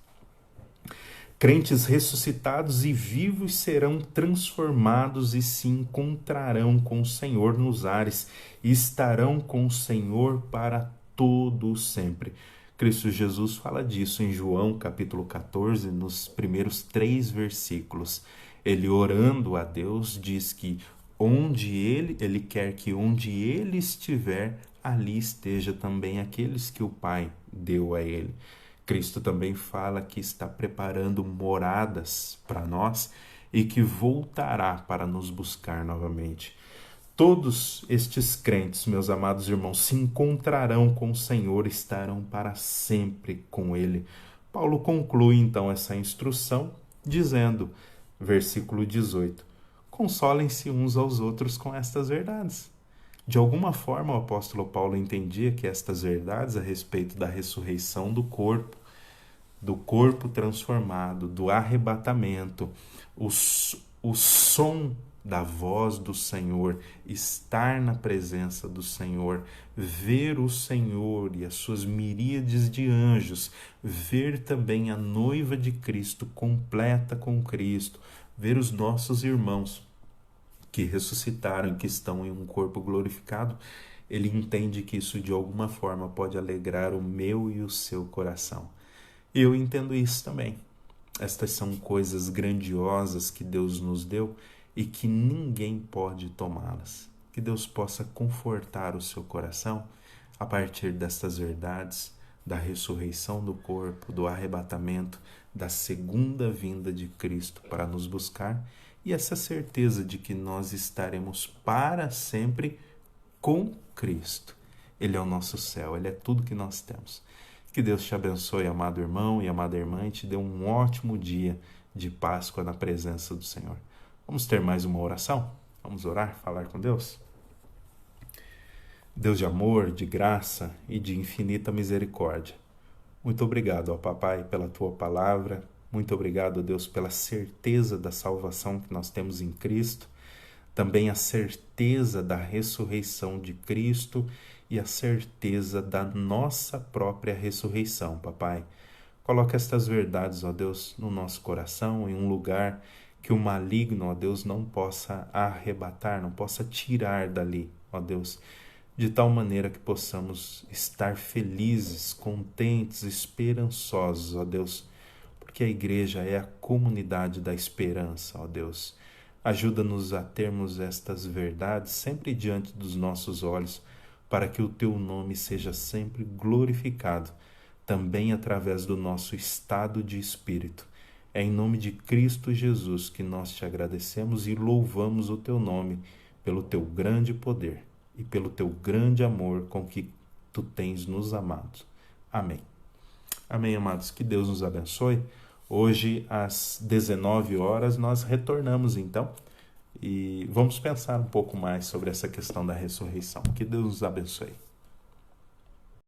Crentes ressuscitados e vivos serão transformados e se encontrarão com o Senhor nos ares e estarão com o Senhor para todo sempre. Cristo Jesus fala disso em João capítulo 14, nos primeiros 3 versículos. Ele, orando a Deus, diz que ele quer que onde ele estiver, ali esteja também aqueles que o Pai deu a ele. Cristo também fala que está preparando moradas para nós e que voltará para nos buscar novamente. Todos estes crentes, meus amados irmãos, se encontrarão com o Senhor, estarão para sempre com Ele. Paulo conclui então essa instrução dizendo, versículo 18, consolem-se uns aos outros com estas verdades. De alguma forma, o apóstolo Paulo entendia que estas verdades a respeito da ressurreição do corpo transformado, do arrebatamento, o som da voz do Senhor, estar na presença do Senhor, ver o Senhor e as suas miríades de anjos, ver também a noiva de Cristo completa com Cristo, ver os nossos irmãos que ressuscitaram e que estão em um corpo glorificado, ele entende que isso de alguma forma pode alegrar o meu e o seu coração. Eu entendo isso também. Estas são coisas grandiosas que Deus nos deu e que ninguém pode tomá-las. Que Deus possa confortar o seu coração a partir destas verdades, da ressurreição do corpo, do arrebatamento, da segunda vinda de Cristo para nos buscar e essa certeza de que nós estaremos para sempre com Cristo. Ele é o nosso céu, Ele é tudo que nós temos. Que Deus te abençoe, amado irmão e amada irmã, e te dê um ótimo dia de Páscoa na presença do Senhor. Vamos ter mais uma oração? Vamos orar, falar com Deus? Deus de amor, de graça e de infinita misericórdia, muito obrigado, ó Papai, pela Tua palavra. Muito obrigado, Deus, pela certeza da salvação que nós temos em Cristo, também a certeza da ressurreição de Cristo e a certeza da nossa própria ressurreição, papai. Coloca estas verdades, ó Deus, no nosso coração, em um lugar que o maligno, ó Deus, não possa arrebatar, não possa tirar dali, ó Deus, de tal maneira que possamos estar felizes, contentes, esperançosos, ó Deus, porque a igreja é a comunidade da esperança, ó Deus. Ajuda-nos a termos estas verdades sempre diante dos nossos olhos, para que o teu nome seja sempre glorificado, também através do nosso estado de espírito. É em nome de Cristo Jesus que nós te agradecemos e louvamos o teu nome pelo teu grande poder e pelo teu grande amor com que tu tens nos amado. Amém. Amém, amados. Que Deus nos abençoe. Hoje, às 19 horas, nós retornamos, então, e vamos pensar um pouco mais sobre essa questão da ressurreição. Que Deus nos abençoe.